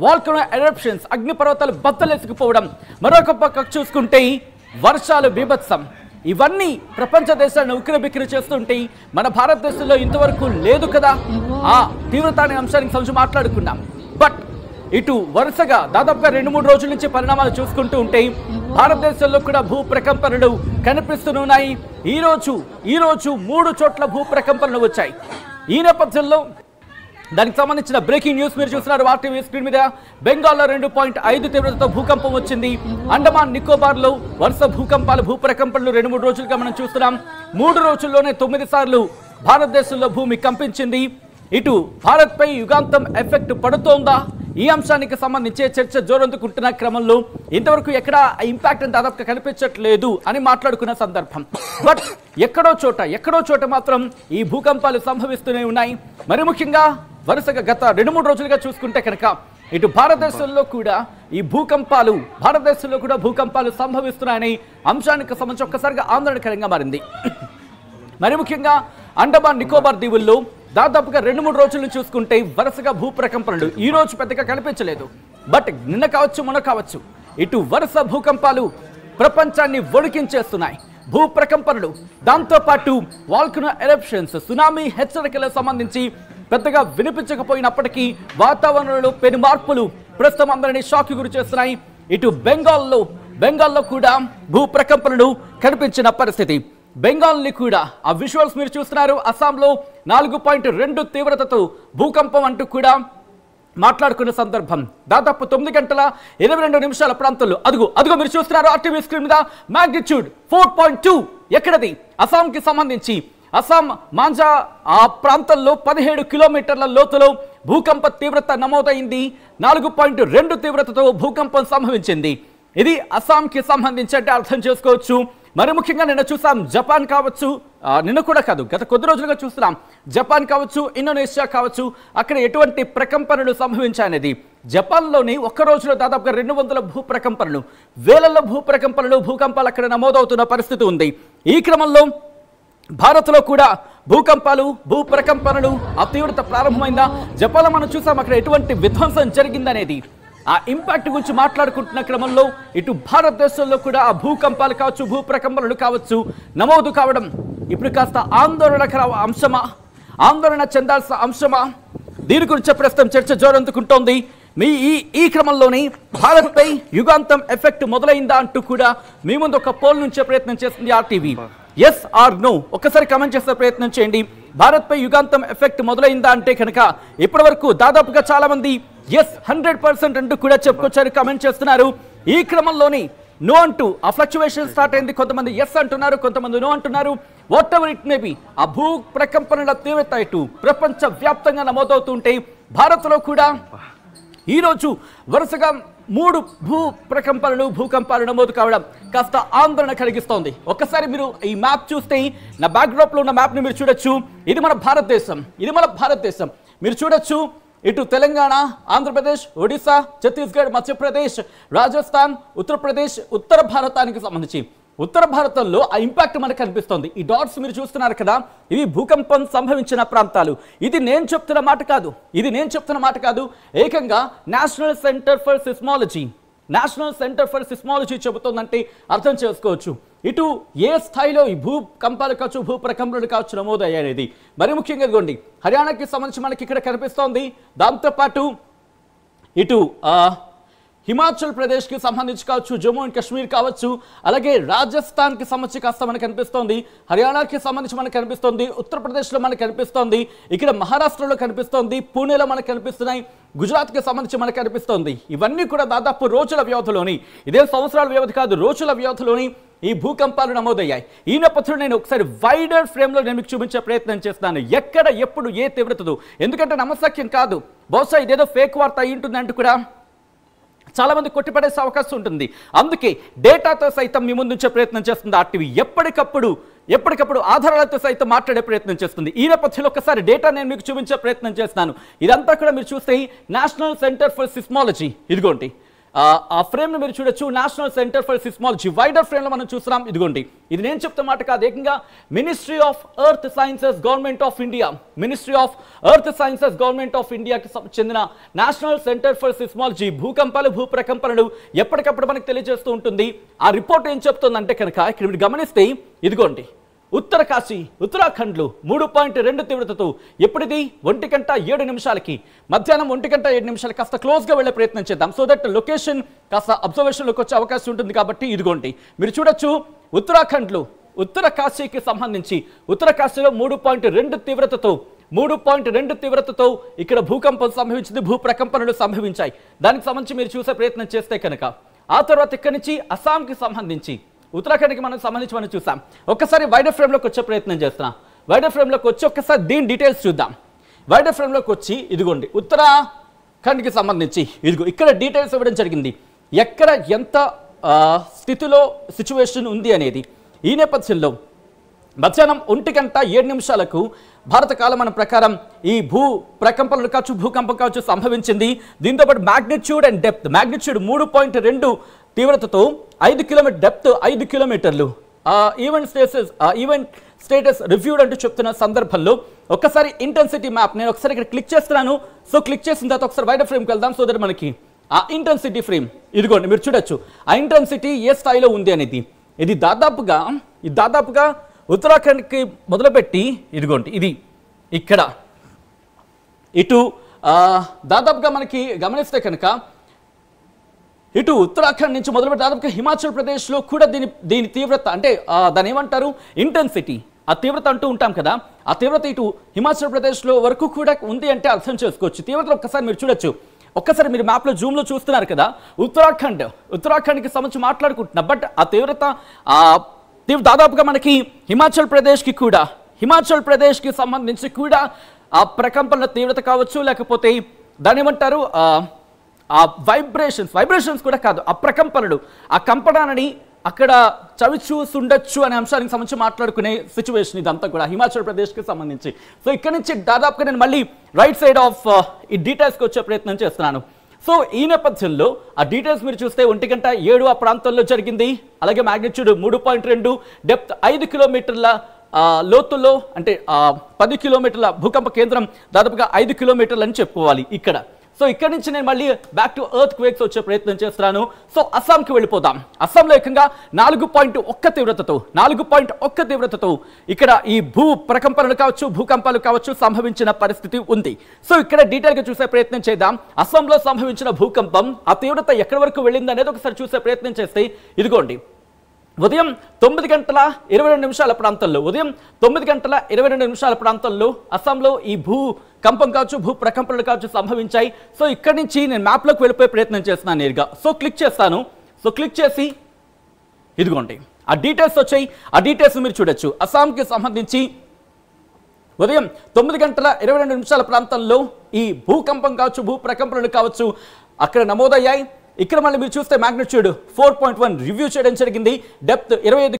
Volcano eruptions అగ్నిపర్వతాలు బద్దలెసుకుపోవడం మరొక పక్క చూసుకుంటే వర్షాలు బీభత్సం ఇవన్నీ ప్రపంచ దేశాలను ఉక్కిరిబిక్కిరి చేస్తుంటే మన భారతదేశంలో ఇంతవరకు లేదు కదా ఆ తీవ్రత అనే అంశానికి సంబంధించి మాట్లాడుకున్నాం బట్ ఇటు వరుసగా దాదాపుగా 2-3 రోజుల నుంచి పరిణామాలు చూసుకుంటూ ఉంటే భారతదేశంలో కూడా భూ ప్రకంపనలు కనిపిస్తున్నాయి ఈ రోజు 3 చోట్ల భూ ప్రకంపనలు వచ్చాయి ఈ నేపథ్యంలో దానికి సంబంధించిన బ్రేకింగ్ న్యూస్ మీరు చూస్తున్నారు ఆర్టీవీ స్క్రీన్ మీద బెంగాల్లో 2.5 తీవ్రతతో భూకంపం వచ్చింది అండమాన్ నికోబార్ లో వరుస భూకంపాలు భూ ప్రకంపనలు 2-3 రోజులుగా మనం చూస్తున్నాం 3 రోజుల్లోనే 9 సార్లు భారతదేశంలో భూమి కంపించింది ఇటు భారత్ పై యుగాంతం ఎఫెక్ట్ పడుతోందా ఈ అంశానికి సంబంధించి చర్చ జోరందుకుంటున్న క్రమంలో ఇంతవరకు ఎక్కడ ఇంపాక్ట్ దాదాపుగా కనిపించట్లేదు అని మాట్లాడుకున్న సందర్భం బట్ ఎక్కడో చోట మాత్రం ఈ భూకంపాలు సంభవిస్తూనే ఉన్నాయి మరి ముఖ్యంగా వరుసగా గత 2-3 రోజులుగా చూసుకుంటే కనుక ఇటు భారతదేశంలో కూడా భూకంపాలు సంభవిస్తున్నాయని అంశానికి సంబంధించి ఒక్కసారిగా ఆందోళనకరంగా మారింది మరి ముఖ్యంగా అండమాన్ నికోబార్ దీవుల్లో దాదాపుగా 2-3 రోజులు చూసుకుంటే వరుసగా భూ ప్రకంపనలు ఈ రోజు పెద్దగా కనిపించలేదు బట్ నిన్న కావచ్చు మొన్న కావచ్చు ఇటు వరుస భూకంపాలు ప్రపంచాన్ని వణికించేస్తున్నాయి భూ ప్రకంపనలు దాంతోపాటు వాల్కనో ఎరప్షన్స్ సునామీ హెచ్చరికలకు సంబంధించి పెద్దగా వినిపించకపోయినప్పటికీ వాతావరణంలో పెను మార్పులు ప్రస్తుతం అందరినీ షాక్ గురి చేస్తున్నాయి ఇటు బెంగాల్లో కూడా భూ ప్రకంపనలు కనిపించిన పరిస్థితి బెంగాల్ని కూడా ఆ విజువల్స్ మీరు చూస్తున్నారు అస్సాంలో 4.2 తీవ్రతతో భూకంపం అంటూ కూడా మాట్లాడుకున్న సందర్భం దాదాపు 9 గంటల 22 నిమిషాల ప్రాంతంలో అదుగో మీరు చూస్తున్నారు ఆర్టీవీ స్క్రీన్ మీద మ్యాగ్నిట్యూడ్ 4.2 ఎక్కడది అస్సాంకి సంబంధించి అస్సాం మాంజా ఆ ప్రాంతంలో 17 కిలోమీటర్ల లోతులో భూకంప తీవ్రత నమోదైంది 4.2 తీవ్రతతో భూకంపం సంభవించింది ఇది అస్సాంకి సంబంధించి అంటే అర్థం చేసుకోవచ్చు మరి ముఖ్యంగా నిన్న చూసాం జపాన్ కావచ్చు నిన్న కూడా కాదు గత కొద్ది రోజులుగా చూస్తున్నాం జపాన్ కావచ్చు ఇండోనేషియా కావచ్చు అక్కడ ఎటువంటి ప్రకంపనలు సంభవించాయనేది జపాన్లోని ఒక్క రోజులో దాదాపుగా 200 భూ ప్రకంపనలు వేలల్లో భూకంపాలు అక్కడ నమోదవుతున్న పరిస్థితి ఉంది ఈ క్రమంలో భారత్లో కూడా భూ ప్రకంపనలు ఆ తీవ్రత ప్రారంభమైందా జపాన్లో మనం చూసాం అక్కడ ఎటువంటి విధ్వంసం జరిగిందనేది ఆ ఇంపాక్ట్ గురించి మాట్లాడుకుంటున్న క్రమంలో ఇటు భారతదేశంలో కూడా ఆ భూకంపాలు కావచ్చు భూ ప్రకంపనలు కావచ్చు నమోదు కావడం ఇప్పుడు కాస్త ఆందోళన చెందాల్సిన అంశమా దీని గురించి ప్రస్తుతం చర్చ జోరందుకుంటోంది ఈ క్రమంలోని భారత్పై యుగాంతం ఎఫెక్ట్ మొదలైందా అంటూ కూడా మీ ముందు ఒక పోల్ నుంచే ప్రయత్నం చేస్తుంది ఆర్టీవీ ఎస్ ఆర్ నో ఒక్కసారి కమెంట్ చేసే ప్రయత్నం చేయండి భారత్పై యుగాంతం ఎఫెక్ట్ మొదలైందా అంటే కనుక ఇప్పటి వరకు దాదాపుగా చాలా మంది ఎస్ 100% అంటూ కూడా చెప్పుకొచ్చారు కమెంట్ చేస్తున్నారు ఈ క్రమంలోని నో అంటూ ఆ ఫ్లక్చువేషన్ స్టార్ట్ అయింది కొంతమంది ఎస్ అంటున్నారు కొంతమంది నో అంటున్నారు what ever it may be ఆ భూ ప్రకంపనల తీవ్రత ఇటు ప్రపంచ వ్యాప్తంగా నమోదవుతుంటే భారత్లో కూడా ఈరోజు వరుసగా 3 భూకంపాలు నమోదు కావడం కాస్త ఆందోళన కలిగిస్తోంది ఒక్కసారి మీరు ఈ మ్యాప్ చూస్తే నా బ్యాక్డ్రాప్ లో ఉన్న మ్యాప్ ని మీరు చూడొచ్చు ఇది మన భారతదేశం మీరు చూడొచ్చు ఇటు తెలంగాణ ఆంధ్రప్రదేశ్ ఒడిశా ఛత్తీస్గఢ్ మధ్యప్రదేశ్ రాజస్థాన్ ఉత్తరప్రదేశ్ ఉత్తర భారతానికి సంబంధించి ఉత్తర భారతంలో ఆ ఇంపాక్ట్ మనకు కనిపిస్తోంది ఈ డాట్స్ మీరు చూస్తున్నారు కదా ఇవి భూకంపం సంభవించిన ప్రాంతాలు ఇది నేను చెప్తున్న మాట కాదు ఏకంగా నేషనల్ సెంటర్ ఫర్ సిస్మాలజీ చెబుతోందంటే అర్థం చేసుకోవచ్చు ఇటు ఏ స్థాయిలో ఈ భూకంపాలు కావచ్చు భూ ప్రకంపనలు కావచ్చు నమోదయ్యాయి మరి ముఖ్యంగా ఇదిగోండి హర్యానాకి సంబంధించి మనకి ఇక్కడ కనిపిస్తోంది దాంతోపాటు ఇటు హిమాచల్ ప్రదేశ్కి సంబంధించి కావచ్చు జమ్మూ అండ్ కాశ్మీర్ కావచ్చు అలాగే రాజస్థాన్కి సంబంధించి కాస్త మనకు కనిపిస్తోంది హర్యానాకి సంబంధించి మనకు కనిపిస్తోంది ఉత్తరప్రదేశ్లో మనకు కనిపిస్తోంది ఇక్కడ మహారాష్ట్రలో కనిపిస్తోంది పూణేలో మనకు కనిపిస్తున్నాయి గుజరాత్కి సంబంధించి మనకు కనిపిస్తోంది ఇవన్నీ కూడా దాదాపు రోజుల వ్యవధిలోని ఇదే సంవత్సరాల వ్యవధి కాదు రోజుల వ్యవధిలోని ఈ భూకంపాలు నమోదయ్యాయి ఈ నేపథ్యంలో నేను ఒకసారి వైడర్ ఫ్రేమ్లో నేను మీకు చూపించే ప్రయత్నం చేస్తాను ఎక్కడ ఎప్పుడు ఏ తీవ్రతతో ఎందుకంటే నమ్మశక్యం కాదు బహుశా ఇదేదో ఫేక్ వార్త అయి ఉంటుందంటూ కూడా చాలా మంది కొట్టిపడేసే అవకాశం ఉంటుంది అందుకే డేటాతో సైతం మీ ముందుంచే ప్రయత్నం చేస్తుంది ఆర్టీవీ ఎప్పటికప్పుడు ఆధారాలతో సైతం మాట్లాడే ప్రయత్నం చేస్తుంది ఈ నేపథ్యంలో ఒకసారి డేటా నేను మీకు చూపించే ప్రయత్నం చేస్తాను ఇదంతా కూడా మీరు చూస్తే నేషనల్ సెంటర్ ఫర్ సిస్మాలజీ ఇదిగోండి ఆ ఫ్రేమ్ ని మీరు చూడొచ్చు. National centre for seismology wider frame లో మనం చూస్తున్నాం. ఇదిగోండి, ఇది నేను చెప్తున్న మాట కాదు, ఏకంగా ministry of earth sciences government of India, ministry of earth sciences government of ఇండియాకి చెందిన నేషనల్ సెంటర్ ఫర్ సిస్మాలజీ భూకంపాలు భూప్రకంపనలు ఎప్పటికప్పుడు మనకు తెలియజేస్తూ ఉంటుంది. ఆ రిపోర్ట్ ఏం చెప్తుందంటే కనుక ఇక్కడ మీరు గమనిస్తే ఇదిగోండి, ఉత్తర కాశీ ఉత్తరాఖండ్లో 3.2 తీవ్రతతో ఎప్పుడిది 1:07 మధ్యాహ్నం 1:07 కాస్త క్లోజ్గా వెళ్ళే ప్రయత్నం చేద్దాం. సో దట్ లొకేషన్ కాస్త అబ్జర్వేషన్లోకి వచ్చే అవకాశం ఉంటుంది. కాబట్టి ఇదిగోండి మీరు చూడొచ్చు, ఉత్తరాఖండ్లో ఉత్తర కాశీకి సంబంధించి ఉత్తర కాశీలో 3.2 తీవ్రతతో ఇక్కడ భూకంపం సంభవించింది, భూప్రకంపనలు సంభవించాయి. దానికి సంబంధించి మీరు చూసే ప్రయత్నం చేస్తే కనుక ఆ తర్వాత ఇక్కడి నుంచి అస్సాంకి సంబంధించి ఉత్తరాఖండ్కి మనం సంబంధించి మనం చూసాం. ఒక్కసారి వైడర్ ఫ్రేమ్లోకి వచ్చే ప్రయత్నం చేస్తున్నాం. వైడర్ ఫ్రేమ్లోకి వచ్చి ఒక్కసారి దీని డీటెయిల్స్ చూద్దాం. వైడర్ ఫ్రేమ్లోకి వచ్చి ఇదిగోండి, ఉత్తరాఖండ్కి సంబంధించి ఇదిగో ఇక్కడ డీటెయిల్స్ ఇవ్వడం జరిగింది, ఎక్కడ ఎంత స్థితిలో సిచ్యువేషన్ ఉంది అనేది. ఈ నేపథ్యంలో మధ్యాహ్నం 1:07 భారత కాలమానం ప్రకారం ఈ భూ ప్రకంపనలు కావచ్చు, భూకంపం కావచ్చు సంభవించింది. దీంతోపాటు మ్యాగ్నిట్యూడ్ అండ్ డెప్త్, మ్యాగ్నిట్యూడ్ 3.2 తీవ్రతతో 5 కిలోమీటర్, డెప్త్ 5 కిలోమీటర్లు. ఈవెంట్ స్టేటస్ రివ్యూడ్ అంటూ చెప్తున్న సందర్భంలో ఒక్కసారి ఇంటెన్సిటీ మ్యాప్ నేను ఒకసారి ఇక్కడ క్లిక్ చేస్తున్నాను. సో క్లిక్ చేసిన తర్వాత ఒకసారి వైడర్ ఫ్రేమ్కి వెళ్దాం. సో దట్ మనకి ఆ ఇంటెన్సిటీ ఫ్రేమ్ ఇదిగోండి మీరు చూడొచ్చు, ఆ ఇంటెన్సిటీ ఏ స్థాయిలో ఉంది అనేది. ఇది దాదాపుగా ఉత్తరాఖండ్కి మొదలుపెట్టి ఇదిగోండి, ఇది ఇక్కడ ఇటు దాదాపుగా మనకి గమనిస్తే కనుక ఇటు ఉత్తరాఖండ్ నుంచి మొదలుపెట్టి దాదాపుగా హిమాచల్ ప్రదేశ్లో కూడా దీని తీవ్రత అంటే దాని ఏమంటారు ఇంటెన్సిటీ, ఆ తీవ్రత అంటూ ఉంటాం కదా, ఆ తీవ్రత ఇటు హిమాచల్ ప్రదేశ్లో వరకు కూడా ఉంది అంటే అర్థం చేసుకోవచ్చు. తీవ్రత ఒక్కసారి మీరు చూడొచ్చు. ఒక్కసారి మీరు మ్యాప్లో జూమ్లో చూస్తున్నారు కదా, ఉత్తరాఖండ్కి సంబంధించి మాట్లాడుకుంటున్నా. బట్ ఆ తీవ్రత దాదాపుగా మనకి హిమాచల్ ప్రదేశ్కి సంబంధించి కూడా ఆ ప్రకంపనల తీవ్రత కావచ్చు, లేకపోతే దాని ఏమంటారు ఆ వైబ్రేషన్స్ కూడా కాదు, ఆ ప్రకంపనలు, ఆ కంపనాన్ని అక్కడ చవి చూసుండొచ్చు అనే అంశానికి సంబంధించి మాట్లాడుకునే సిచ్యువేషన్ ఇదంతా కూడా హిమాచల్ ప్రదేశ్కి సంబంధించి. సో ఇక్కడ నుంచి దాదాపుగా నేను మళ్ళీ రైట్ సైడ్ ఆఫ్ ఈ డీటెయిల్స్కి వచ్చే ప్రయత్నం చేస్తున్నాను. సో ఈ నేపథ్యంలో ఆ డీటెయిల్స్ మీరు చూస్తే 1:07 ఆ ప్రాంతంలో జరిగింది. అలాగే మ్యాగ్నిట్యూడ్ 3.2, డెప్త్ 5 కిలోమీటర్ల లోతుల్లో, అంటే 10 కిలోమీటర్ల భూకంప కేంద్రం దాదాపుగా 5 కిలోమీటర్లు అని చెప్పుకోవాలి ఇక్కడ. సో ఇక్కడ నుంచి నేను మళ్ళీ బ్యాక్ టు ఎర్త్ క్వేక్స్ వచ్చే ప్రయత్నం చేస్తున్నాను. సో అస్సాంకి వెళ్ళిపోదాం. అస్సాంలో ఏకంగా 4.1 తీవ్రతతో ఇక్కడ ఈ భూ ప్రకంపనలు కావచ్చు, భూకంపాలు కావచ్చు సంభవించిన పరిస్థితి ఉంది. సో ఇక్కడ డీటెయిల్గా చూసే ప్రయత్నం చేద్దాం. అస్సాంలో సంభవించిన భూకంపం ఆ తీవ్రత ఎక్కడి వరకు వెళ్ళింది అనేది ఒకసారి చూసే ప్రయత్నం చేస్తే ఇదిగోండి, ఉదయం 9:22 ప్రాంతంలో అస్సాంలో ఈ భూకంపం కావచ్చు, భూ ప్రకంపనలు కావచ్చు సంభవించాయి. సో ఇక్కడి నుంచి నేను మ్యాప్లోకి వెళ్ళిపోయే ప్రయత్నం చేస్తున్నాను నేరుగా. సో క్లిక్ చేస్తాను. సో క్లిక్ చేసి ఇదిగోండి ఆ డీటెయిల్స్ వచ్చాయి. ఆ డీటెయిల్స్ మీరు చూడొచ్చు. అస్సాంకి సంబంధించి ఉదయం 9:22 ప్రాంతంలో ఈ భూకంపం కావచ్చు, భూ ప్రకంపనలు కావచ్చు అక్కడ నమోదయ్యాయి. ఇక్కడ మళ్ళీ మీరు చూస్తే మ్యాగ్నిట్యూడ్ 4.1 రివ్యూ చేయడం జరిగింది. డెప్త్ 25